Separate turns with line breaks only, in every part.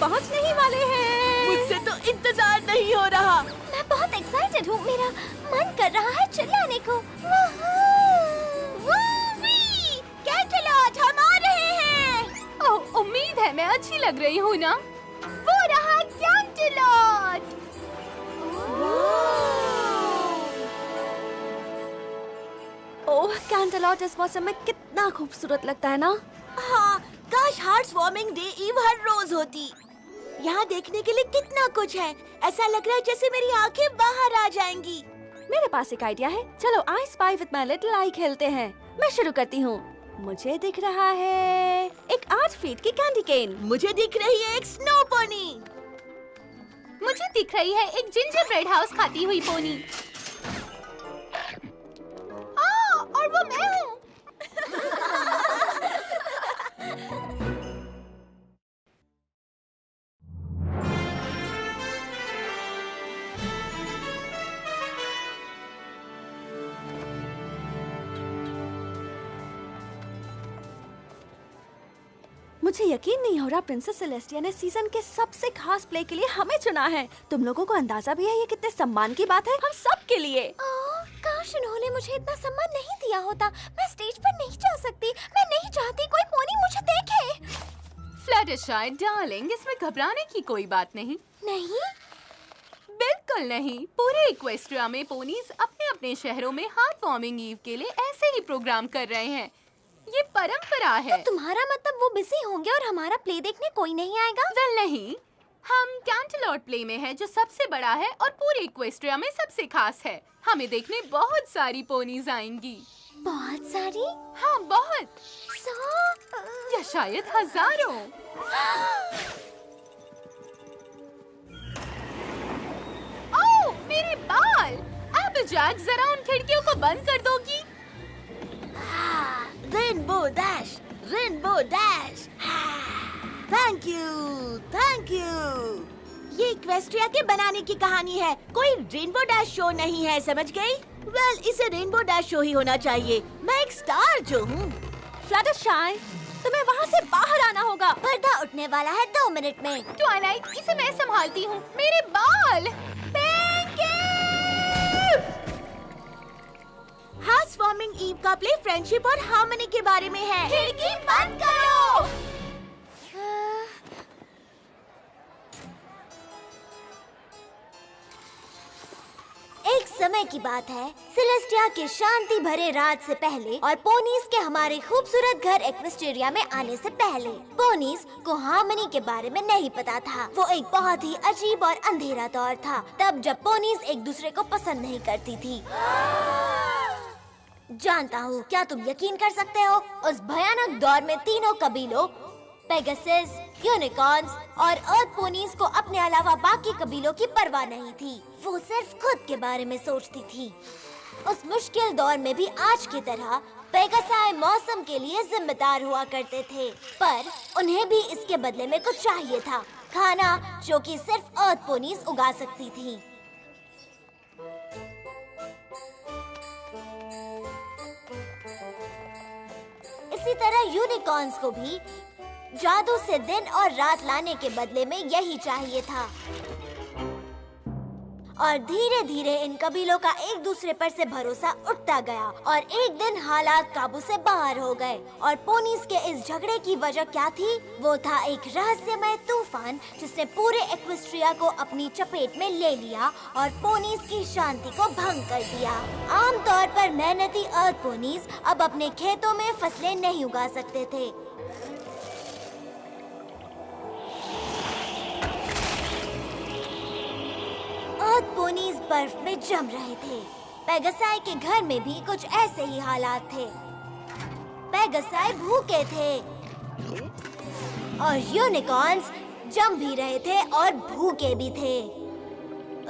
पहुंचने ही वाले हैं।
मुझसे तो इंतजार नहीं हो रहा।
मैं बहुत एक्साइटेड हूँ। मेरा मन कर रहा है चिल्लाने को। कैंटरलॉट, हम आ रहे हैं।
ओह, उम्मीद है मैं अच्छी लग रही हूँ ना? वो रहा कैंटरलॉट।
ओह, कैंटरलॉट इस मौसम में कितना खूबसूरत लगता है ना।
हाँ, काश हार्ट वार्मिंग डे ईव हर रोज होती। यहाँ देखने के लिए कितना कुछ है। ऐसा लग रहा है जैसे मेरी आंखें बाहर आ जाएंगी।
मेरे पास एक आइडिया है। चलो I spy with my little आई खेलते हैं। मैं शुरू करती हूँ। मुझे दिख रहा है एक 8 फीट की कैंडी केन।
मुझे दिख रही है एक स्नो पोनी।
मुझे दिख रही है एक जिंजर ब्रेड हाउस खाती हुई पोनी। और वो मैं हूँ।
मुझे यकीन नहीं हो रहा प्रिंसेस सेलेस्टिया ने सीजन के सबसे खास प्ले के लिए हमें चुना है। तुम लोगों को अंदाजा भी है ये कितने सम्मान की बात है हम सब के लिए।
काश उन्होंने मुझे इतना सम्मान नहीं दिया होता। मैं स्टेज पर नहीं जा सकती। मैं नहीं चाहती कोई पोनी मुझे देखे।
फ्लटरशाई डार्लिंग, इसमें घबराने की कोई बात नहीं।
नहीं?
बिल्कुल नहीं। पूरे इक्वेस्ट्रिया में पोनीज अपने अपने शहरों में हार्ट वार्मिंग ईव के लिए ऐसे ही प्रोग्राम कर रहे हैं। ये परंपरा है।
तो तुम्हारा मतलब वो बिजी होंगे और हमारा प्ले देखने कोई नहीं आएगा?
वेल नहीं, हम कैंटरलॉट प्ले में है जो सबसे बड़ा है और पूरे इक्वेस्ट्रिया में सबसे खास है। हमें देखने बहुत सारी पोनीज आएंगी।
बहुत सारी?
हाँ, बहुत।
100
या शायद हजारों। ओह, मेरे बाल। एपलजैक, जरा उन खिड़कियों को बंद कर दोगी?
Rainbow dash, rainbow dash. Thank you, thank you. ये इक्वेस्ट्रिया के बनाने की कहानी है, कोई रेनबो डैश शो नहीं है, समझ गई? वेल, इसे रेनबो डैश शो ही होना चाहिए। मैं एक स्टार जो हूँ।
फ्लटरशाई, तुम्हें वहाँ से बाहर आना होगा।
पर्दा उठने वाला है 2 मिनट में।
ट्वाइलाइट, इसे मैं संभालती हूँ। मेरे बाल।
हाउस वार्मिंग ईव का प्ले फ्रेंडशिप और हार्मनी के बारे में है।
खिड़की बंद करो। एक समय की बात है, सेलेस्टिया के शांति भरे रात से पहले और पोनीज के हमारे खूबसूरत घर एक्वेस्टेरिया में आने से पहले। पोनीज को हार्मनी के बारे में नहीं पता था। वो एक बहुत ही अजीब और अंधेरा दौर था, तब जब पोनीज एक दूसरे को पसंद नहीं करती थी। जानता हूँ, क्या तुम यकीन कर सकते हो? उस भयानक दौर में तीनों कबीलों पेगासस, यूनिकॉर्न्स और अर्थ पोनीज को अपने अलावा बाकी कबीलों की परवाह नहीं थी। वो सिर्फ खुद के बारे में सोचती थी। उस मुश्किल दौर में भी आज की तरह पेगासाई मौसम के लिए जिम्मेदार हुआ करते थे, पर उन्हें भी इसके बदले में कुछ चाहिए था, खाना जो कि सिर्फ अर्थ पोनीज उगा सकती थी। इसी तरह यूनिकॉर्न्स को भी जादू से दिन और रात लाने के बदले में यही चाहिए था। और धीरे धीरे इन कबीलों का एक दूसरे पर से भरोसा उठता गया और एक दिन हालात काबू से बाहर हो गए। और पोनीज के इस झगड़े की वजह क्या थी? वो था एक रहस्यमय तूफान जिसने पूरे एक्वेस्ट्रिया को अपनी चपेट में ले लिया और पोनीज की शांति को भंग कर दिया। आमतौर पर मेहनती अर्थ पोनीज अब अपने खेतों में फसलें नहीं उगा सकते थे। अर्थ पोनीज बर्फ में जम रहे थे। पेगासाई के घर में भी कुछ ऐसे ही हालात थे। पेगासाई भूखे थे और यूनिकॉर्न्स जम भी रहे थे और भूखे भी थे।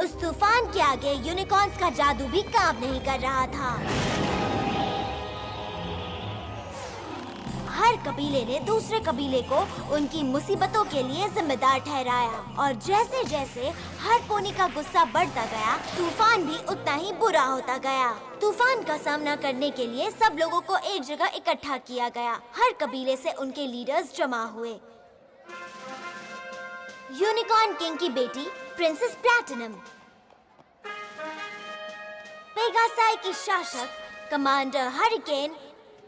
उस तूफान के आगे यूनिकॉर्न्स का जादू भी काम नहीं कर रहा था। हर कबीले ने दूसरे कबीले को उनकी मुसीबतों के लिए जिम्मेदार ठहराया और जैसे जैसे हर पोनी का गुस्सा बढ़ता गया, तूफान भी उतना ही बुरा होता गया। तूफान का सामना करने के लिए सब लोगों को एक जगह इकट्ठा किया गया। हर कबीले से उनके लीडर्स जमा हुए। यूनिकॉर्न किंग की बेटी प्रिंसेस प्लैटिनम, पेगासाई की शासक कमांडर हरिकेन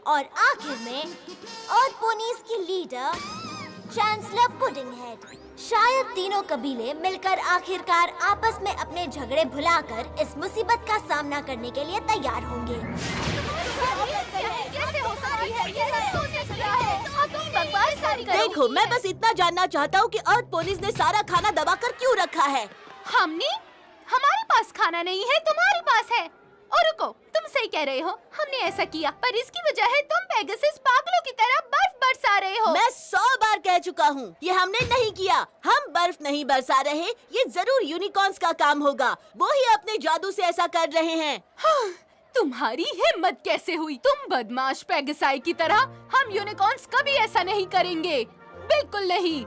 और आखिर में अर्थ पोनीज की लीडर चांसलर पुडिंगहेड। शायद तीनों कबीले मिलकर आखिरकार आपस में अपने झगड़े भुलाकर इस मुसीबत का सामना करने के लिए तैयार होंगे।
देखो, मैं बस इतना जानना चाहता हूँ कि अर्थ पोनीज ने सारा खाना दबाकर क्यों रखा है?
हमने? हमारे पास खाना नहीं है, तुम्हारे पास है। और रुको, तुम सही कह रहे हो, हमने ऐसा किया, पर इसकी वजह है तुम पेगासस पागलों की तरह बर्फ बरसा रहे हो।
मैं 100 बार कह चुका हूँ, ये हमने नहीं किया। हम बर्फ नहीं बरसा रहे, ये जरूर यूनिकॉर्न्स का काम होगा। वो ही अपने जादू से ऐसा कर रहे हैं।
हाँ, तुम्हारी हिम्मत कैसे हुई? तुम बदमाश पेगासाई की तरह। हम यूनिकॉर्न्स कभी ऐसा नहीं करेंगे, बिल्कुल नहीं।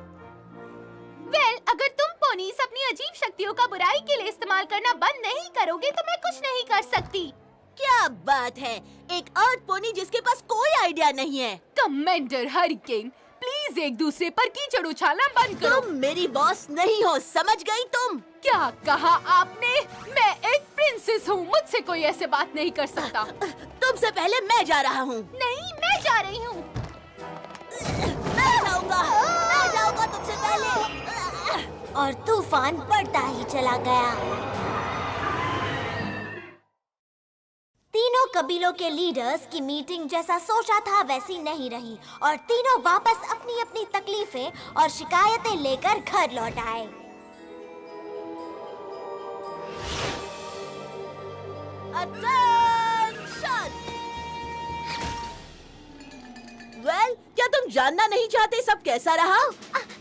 अगर तुम पोनीस अपनी अजीब शक्तियों का बुराई के लिए इस्तेमाल करना बंद नहीं करोगे तो मैं कुछ नहीं कर सकती।
क्या बात है, एक अर्थ पोनी जिसके पास कोई आइडिया नहीं है।
कमांडर हरिकेन, प्लीज एक दूसरे पर कीचड़ उछालना बंद करो।
तुम मेरी बॉस नहीं हो, समझ गई तुम?
क्या कहा आपने? मैं एक प्रिंसेस हूँ, मुझसे कोई ऐसे बात नहीं कर सकता।
तुमसे पहले मैं जा रहा हूँ।
नहीं, मैं जा रही हूँ।
मैं जाऊंगा तुमसे पहले।
और तूफान बढ़ता ही चला गया। तीनों कबीलों के लीडर्स की मीटिंग जैसा सोचा था वैसी नहीं रही और तीनों वापस अपनी अपनी तकलीफें और शिकायतें लेकर घर लौट आए।
क्या तुम जानना नहीं चाहते सब कैसा रहा?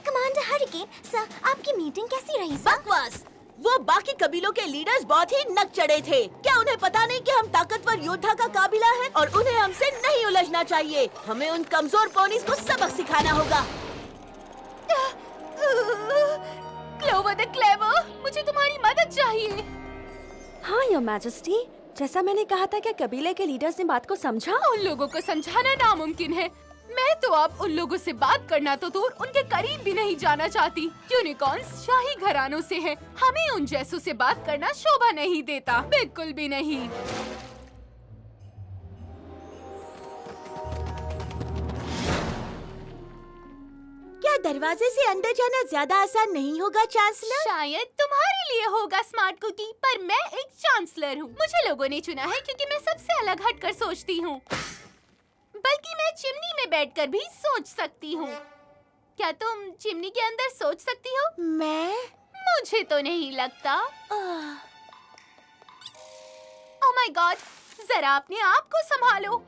कमांडर हरिकेन सर, आपकी मीटिंग कैसी रही सर?
बकवास। वो बाकी कबीलों के लीडर्स बहुत ही नक चढ़े थे। क्या उन्हें पता नहीं कि हम ताकतवर योद्धा का काबिला है और उन्हें हमसे नहीं उलझना चाहिए। हमें उन कमजोर पोनीज को सबक सिखाना होगा।
क्लोवर द क्लेवर, मुझे तुम्हारी मदद चाहिए।
हाँ योर मैजेस्टी, जैसा मैंने कहा था, क्या कबीले के लीडर्स ने बात को समझा?
उन लोगों को समझाना नामुमकिन है। मैं तो अब उन लोगों से बात करना तो दूर, उनके करीब भी नहीं जाना चाहती। यूनिकॉर्न्स शाही घरानों से हैं। हमें उन जैसों से बात करना शोभा नहीं देता, बिल्कुल भी नहीं।
क्या दरवाजे से अंदर जाना ज्यादा आसान नहीं होगा चांसलर?
शायद तुम्हारे लिए होगा स्मार्ट कुकी, पर मैं एक चांसलर हूँ। मुझे लोगों ने चुना है क्योंकि मैं सबसे अलग हटकर सोचती हूँ। बल्कि मैं चिमनी में बैठकर भी सोच सकती हूँ। क्या तुम चिमनी के अंदर सोच सकती हो?
मैं?
मुझे तो नहीं लगता। ओह माय गॉड, जरा अपने आप को संभालो।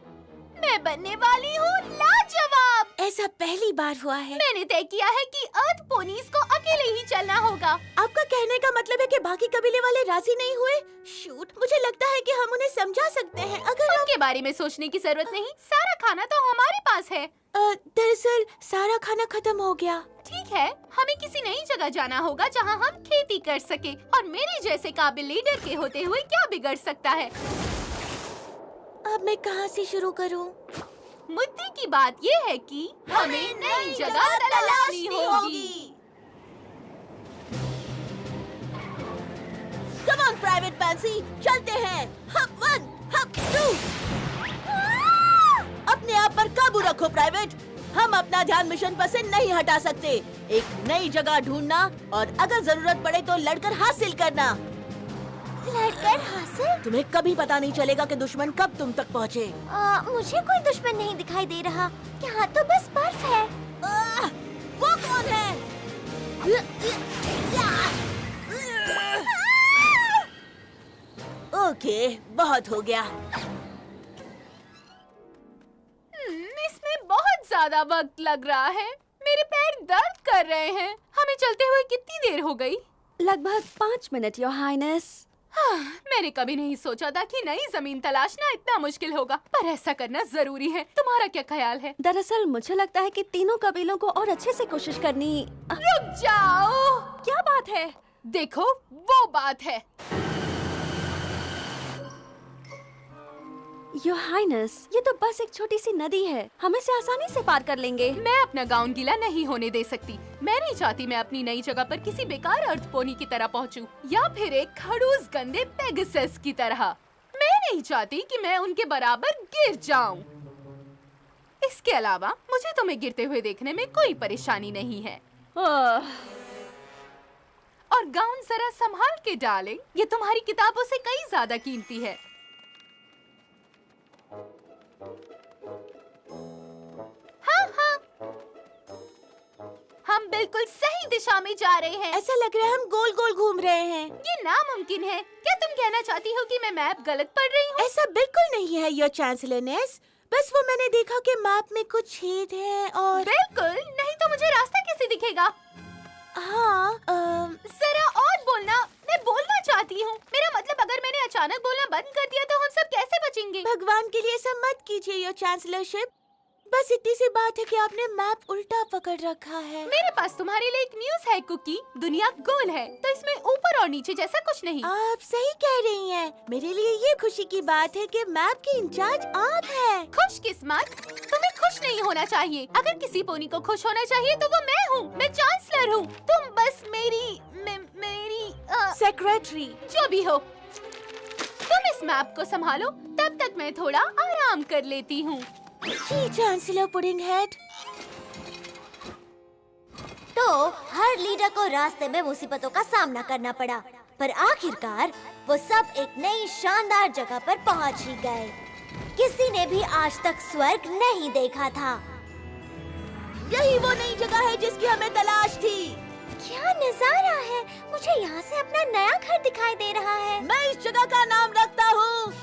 मैं बनने वाली हूँ लाजवाब।
ऐसा पहली बार हुआ है।
मैंने तय किया है कि अर्थ पोनीज को अकेले ही चलना होगा।
आपका कहने का मतलब है कि बाकी कबीले वाले राजी नहीं हुए? शूट, मुझे लगता है कि हम उन्हें समझा सकते हैं। अगर
उनके बारे में सोचने की जरूरत नहीं, सारा खाना तो हमारे पास है।
दरअसल सारा खाना खत्म हो गया।
ठीक है, हमें किसी नई जगह जाना होगा जहाँ हम खेती कर सके, और मेरे जैसे काबिल लीडर के होते हुए क्या बिगड़ सकता है।
अब मैं कहाँ से शुरू करूँ?
मुद्दे की बात ये है कि हमें नई जगह तलाशनी होगी।
Come on, प्राइवेट पैंसी, चलते हैं। हप 1, हप 2। अपने आप पर काबू रखो प्राइवेट। हम अपना ध्यान मिशन पर से नहीं हटा सकते। एक नई जगह ढूंढना और अगर जरूरत पड़े तो लड़कर हासिल करना।
लड़कर हासिल?
तुम्हें कभी पता नहीं चलेगा कि दुश्मन कब तुम तक पहुँचे।
मुझे कोई दुश्मन नहीं दिखाई दे रहा। यहाँ तो बस बर्फ है।
वो कौन है? ओके, बहुत हो गया।
इसमें बहुत ज्यादा वक्त लग रहा है। मेरे पैर दर्द कर रहे हैं। हमें चलते हुए कितनी देर हो गई?
लगभग 5 मिनट योर हाइनेस।
मैंने कभी नहीं सोचा था कि नई जमीन तलाशना इतना मुश्किल होगा, पर ऐसा करना जरूरी है। तुम्हारा क्या ख्याल है?
दरअसल मुझे लगता है कि तीनों कबीलों को और अच्छे से कोशिश करनी।
रुक जाओ,
क्या बात है?
देखो, वो बात है।
योर हाइनेस, ये तो बस एक छोटी सी नदी है, हम इसे आसानी से पार कर लेंगे।
मैं अपना गाउन गीला नहीं होने दे सकती। मैं नहीं चाहती मैं अपनी नई जगह पर किसी बेकार अर्थ पोनी की तरह पहुंचूं, या फिर एक खड़ूस गंदे पेगासस की तरह। मैं नहीं चाहती कि मैं उनके बराबर गिर जाऊं। इसके अलावा मुझे तुम्हें गिरते हुए देखने में कोई परेशानी नहीं है। और गाउन जरा संभाल के डालें, ये तुम्हारी किताबों से कई ज्यादा कीमती है। हाँ, हम बिल्कुल सही दिशा में जा रहे हैं।
ऐसा लग रहा है हम गोल गोल घूम रहे हैं।
ये नामुमकिन है। क्या तुम कहना चाहती हो कि मैं मैप गलत पढ़ रही हूँ?
ऐसा बिल्कुल नहीं है योर चांसलरनेस, बस वो मैंने देखा कि मैप में कुछ छेद हैं और
बिल्कुल नहीं तो मुझे रास्ता कैसे दिखेगा?
हाँ,
जरा और बोलना, मैं बोलना चाहती हूँ। मेरा मतलब अगर मैंने अचानक बोलना बंद कर दिया तो हम सब कैसे बचेंगे?
भगवान के लिए ऐसा मत कीजिए योर चांसलरशिप। बस इतनी सी बात है कि आपने मैप उल्टा पकड़ रखा है।
मेरे पास तुम्हारे लिए एक न्यूज़ है कुकी। दुनिया गोल है तो इसमें ऊपर और नीचे जैसा कुछ नहीं।
आप सही कह रही हैं। मेरे लिए ये खुशी की बात है कि मैप के इंचार्ज आप हैं।
खुशकिस्मत, तुम्हें खुश नहीं होना चाहिए। अगर किसी पोनी को खुश होना चाहिए तो वो मैं हूँ। मैं चांसलर हूँ। तुम बस मेरी
सेक्रेटरी।
जो भी हो, तुम इस मैप को संभालो, तब तक मैं थोड़ा आराम कर लेती हूँ।
जी चांसलर पुडिंग हेड।
तो हर लीडर को रास्ते में मुसीबतों का सामना करना पड़ा, पर आखिरकार वो सब एक नई शानदार जगह पर पहुंच ही गए। किसी ने भी आज तक स्वर्ग नहीं देखा था।
यही वो नई जगह है जिसकी हमें तलाश थी।
क्या नजारा है! मुझे यहाँ से अपना नया घर दिखाई दे रहा है।
मैं इस जगह का नाम रखता हूँ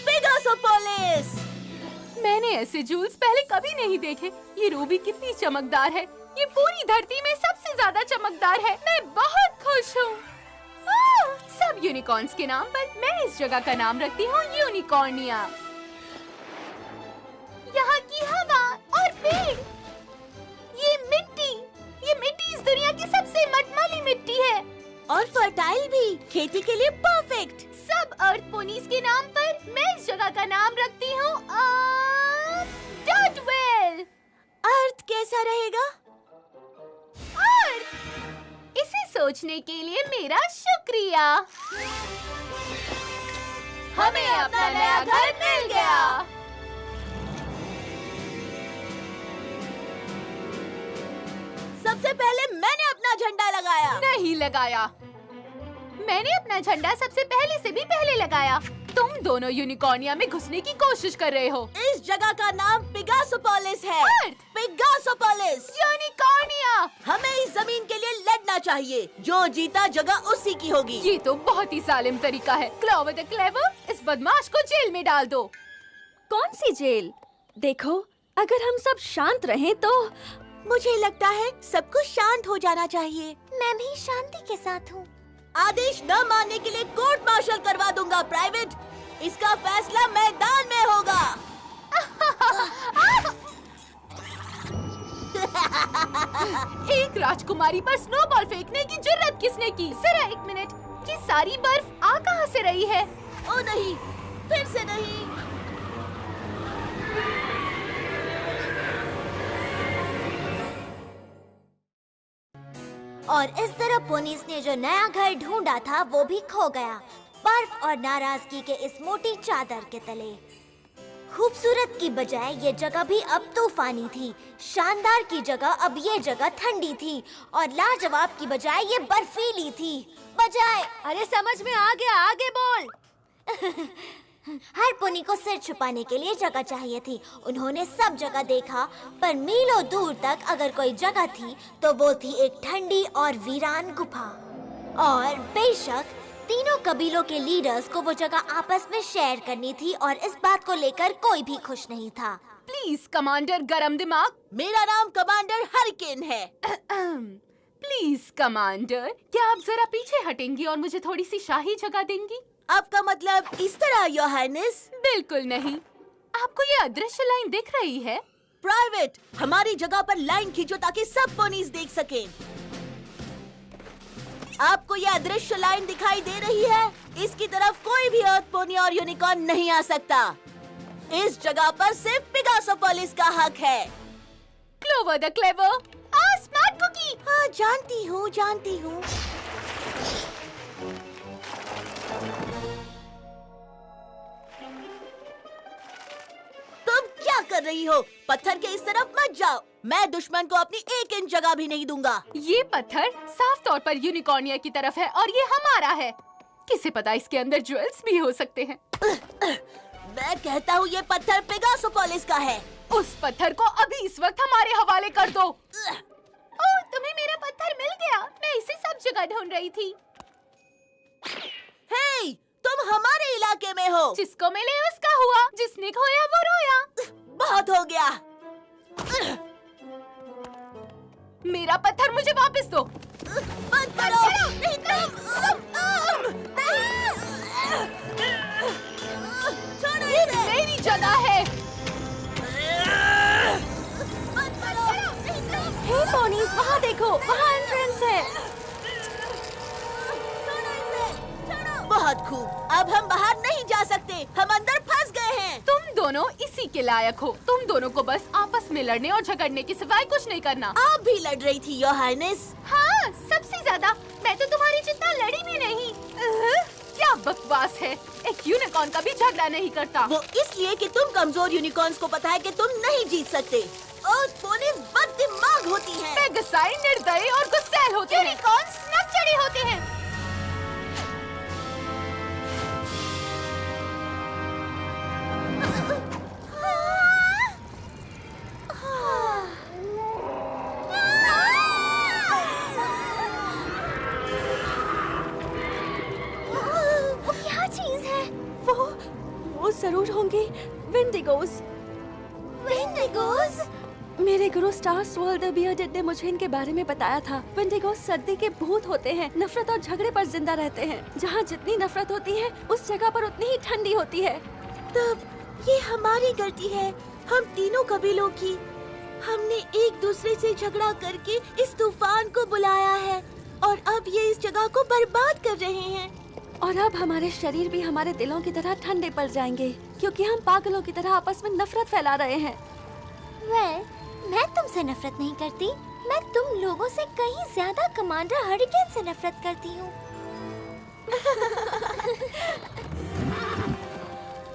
पेगासोपोलिस।
मैंने ऐसे जूल्स पहले कभी नहीं देखे। ये रूबी कितनी चमकदार है। ये पूरी धरती में सबसे ज्यादा चमकदार है। मैं बहुत खुश हूँ। सब यूनिकॉर्न्स के नाम पर मैं इस जगह का नाम रखती हूँ यूनिकॉर्निया। यहाँ की हवा और पेड़, ये मिट्टी इस दुनिया की सबसे मटमैली मिट्टी है
और फर्टाइल भी, खेती के लिए परफेक्ट।
सब अर्थ पोनीज के नाम पर मैं इस जगह का नाम रखती हूँ डॉटवेल।
अर्थ कैसा रहेगा?
अर्थ। इसे सोचने के लिए मेरा शुक्रिया। हमें अपना नया घर मिल गया।
सबसे पहले मैंने अपना झंडा लगाया।
नहीं लगाया। मैंने अपना झंडा सबसे पहले से भी पहले लगाया। तुम दोनों यूनिकॉर्निया में घुसने की कोशिश कर रहे हो।
इस जगह का नाम पेगासोपोलिस है।
अर्थ।
पेगासोपोलिस।
यूनिकॉर्निया।
हमें इस जमीन के लिए लड़ना चाहिए। जो जीता जगह उसी की होगी।
ये तो बहुत ही जालिम तरीका है। क्लोवर द क्लेवर, इस बदमाश को जेल में डाल दो।
कौन सी जेल? देखो, अगर हम सब शांत रहें तो
मुझे लगता है सबको शांत हो जाना चाहिए।
मैं भी शांति के साथ हूँ।
आदेश न मानने के लिए कोर्ट मार्शल करवा दूंगा प्राइवेट। इसका फैसला मैदान में होगा।
एक राजकुमारी पर स्नोबॉल फेंकने की जुर्रत किसने की? जरा एक मिनट, ये सारी बर्फ आ कहाँ से रही है?
ओ नहीं, फिर से नहीं।
और इस तरह पोनीस ने जो नया घर ढूंढा था वो भी खो गया, बर्फ और नाराजगी के इस मोटी चादर के तले। खूबसूरत की बजाय ये जगह भी अब तूफानी थी। शानदार की जगह अब ये जगह ठंडी थी और लाजवाब की बजाय ये बर्फीली थी। बजाय
अरे समझ में आ गया, आगे बोल।
हर पोनी को सिर छुपाने के लिए जगह चाहिए थी। उन्होंने सब जगह देखा, पर मीलों दूर तक अगर कोई जगह थी तो वो थी एक ठंडी और वीरान गुफा। और बेशक तीनों कबीलों के लीडर्स को वो जगह आपस में शेयर करनी थी और इस बात को लेकर कोई भी खुश नहीं था।
प्लीज कमांडर गरम दिमाग।
मेरा नाम कमांडर हरिकेन है।
प्लीज कमांडर, क्या आप जरा पीछे हटेंगी और मुझे थोड़ी सी शाही जगह देंगी?
आपका मतलब इस तरह योर हाइनेस?
बिल्कुल नहीं। आपको ये अदृश्य लाइन दिख रही है?
प्राइवेट, हमारी जगह पर लाइन खींचो ताकि सब पोनीज देख सकें। आपको ये अदृश्य लाइन दिखाई दे रही है? इसकी तरफ कोई भी अर्थ पोनी और यूनिकॉर्न नहीं आ सकता। इस जगह पर सिर्फ पिगासोपोलिस का हक है।
Clover the clever, smart cookie.
हाँ, जानती हूँ, जानती हूँ। तुम क्या कर रही हो? पत्थर के इस तरफ मत जाओ। मैं दुश्मन को अपनी 1 इंच जगह भी नहीं दूंगा।
ये पत्थर साफ तौर पर यूनिकॉर्निया की तरफ है और ये हमारा है। किसे पता इसके अंदर ज्वेल्स भी हो सकते हैं।
मैं कहता हूँ ये पत्थर पिगासोपोलिस का है।
उस पत्थर को अभी इस वक्त हमारे हवाले कर दो। ओह, तुम्हें मेरा पत्थर मिल गया। मैं इसे सब जगह ढूंढ रही थी।
हे, तुम हमारे इलाके में हो।
जिसको मिले उसका हुआ, जिसने खोया वो रोया।
बहुत हो गया।
मेरा पत्थर मुझे वापस दो।
बंद करो। नहीं, छोड़ो
ये
इसे।
मेरी जगह है।
बंद करो।
हे पोनीज, वहाँ देखो, वहाँ एंट्रेंस है।
छोड़ो इसे, छोड़ो। बहुत खूब। अब हम बाहर नहीं जा सकते। हम अंदर फंस गए हैं।
तुम दोनों इसी के लायक हो। तुम दोनों को बस आपस में लड़ने और झगड़ने के सिवाय कुछ नहीं करना।
आप भी लड़ रही थी, योर हाइनेस।
हाँ, सबसे ज्यादा। मैं तो तुम्हारी जितना लड़ी भी नहीं। क्या बकवास है। एक यूनिकॉर्न का भी झगड़ा नहीं करता।
वो इसलिए कि तुम कमजोर यूनिकॉर्न्स को पता है कि तुम नहीं जीत सकते। और पोनीज बददिमाग होती हैं।
पेगासाई निर्दयी और गुस्सैल होते हैं। यूनिकॉर्न्स नकचढ़े होते हैं।
वो क्या चीज है?
वो जरूर होंगे विंडिगोज।
विंडिगोज?
मेरे गुरु स्टार स्वर्ल द बियर्डेड ने मुझे इनके बारे में बताया था। विंडिगोज सर्दी के भूत होते हैं, नफरत और झगड़े पर जिंदा रहते हैं। जहाँ जितनी नफरत होती है उस जगह पर उतनी ही ठंडी होती है।
तब ये हमारी गलती है, हम तीनों कबीलों की। हमने एक दूसरे से झगड़ा करके इस तूफान को बुलाया है और अब ये इस जगह को बर्बाद कर रहे हैं।
और अब हमारे शरीर भी हमारे दिलों की तरह ठंडे पड़ जाएंगे क्योंकि हम पागलों की तरह आपस में नफरत फैला रहे हैं।
मैं तुमसे नफरत नहीं करती। मैं तुम लोगों से कहीं ज्यादा कमांडर हरिकेन से नफरत करती हूँ।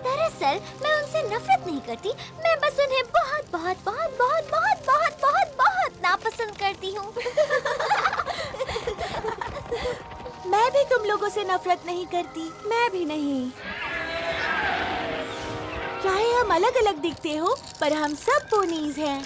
दरअसल मैं उनसे नफरत नहीं करती, मैं बस उन्हें बहुत बहुत बहुत बहुत बहुत बहुत बहुत बहुत नापसंद करती हूँ।
मैं भी तुम लोगों से नफरत नहीं करती।
मैं भी नहीं।
चाहे हम अलग अलग दिखते हो, पर हम सब पोनीज हैं।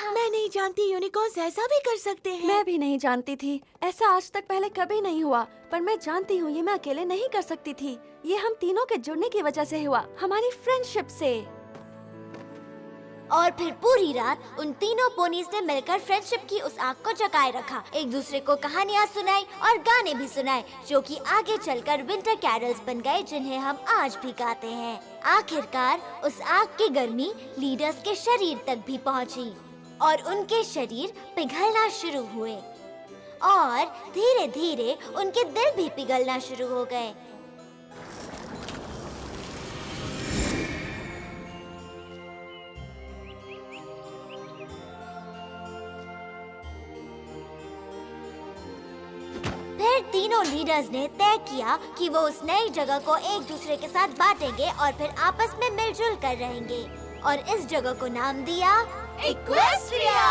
मैं नहीं जानती यूनिकॉर्न्स ऐसा भी कर सकते हैं।
मैं भी नहीं जानती थी। ऐसा आज तक पहले कभी नहीं हुआ, पर मैं जानती हूँ ये मैं अकेले नहीं कर सकती थी। ये हम तीनों के जुड़ने की वजह से हुआ, हमारी फ्रेंडशिप से।
और फिर पूरी रात उन तीनों पोनीज ने मिलकर फ्रेंडशिप की उस आग को जगाए रखा। एक दूसरे को कहानियाँ सुनाई और गाने भी सुनाए, जो कि आगे चलकर विंटर कैरल्स बन गए, जिन्हें हम आज भी गाते हैं। आखिरकार उस आग की गर्मी लीडर्स के शरीर तक भी पहुँची और उनके शरीर पिघलना शुरू हुए और धीरे धीरे उनके दिल भी पिघलना शुरू हो गए। फिर तीनों लीडर्स ने तय किया कि वो उस नई जगह को एक दूसरे के साथ बांटेंगे और फिर आपस में मिलजुल कर रहेंगे, और इस जगह को नाम दिया इक्वेस्ट्रिया।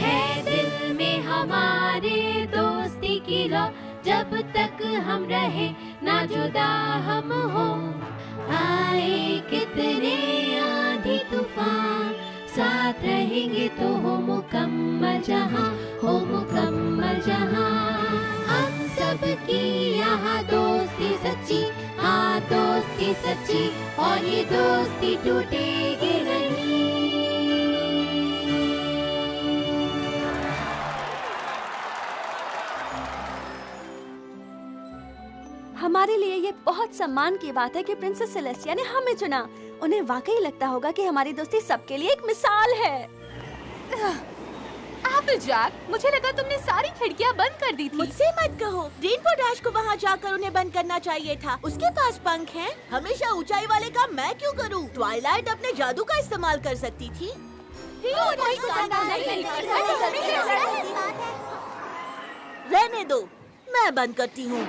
है दिल में हमारे दोस्ती की लौ, जब तक हम रहे ना जुदा हम हो। आए कितने आंधी तूफान, साथ रहेंगे तो हो मुकम्मल जहां, हो यहाँ दोस्ती सच्ची, हाँ दोस्ती सच्ची, और ये दोस्ती टूटेगी नहीं।
हमारे लिए ये बहुत सम्मान की बात है कि प्रिंसेस सेलेस्टिया ने हमें चुना। उन्हें वाकई लगता होगा कि हमारी दोस्ती सबके लिए एक मिसाल है।
एपलजैक, मुझे लगा तुमने सारी खिड़कियाँ बंद कर दी थी।
मुझसे मत कहो, रेनबो डैश को वहाँ जाकर उन्हें बंद करना चाहिए था। उसके पास पंख हैं। हमेशा ऊंचाई वाले काम मैं क्यों करूँ? ट्वाइलाइट अपने जादू का इस्तेमाल कर सकती थी। रहने दो, मैं बंद करती हूँ।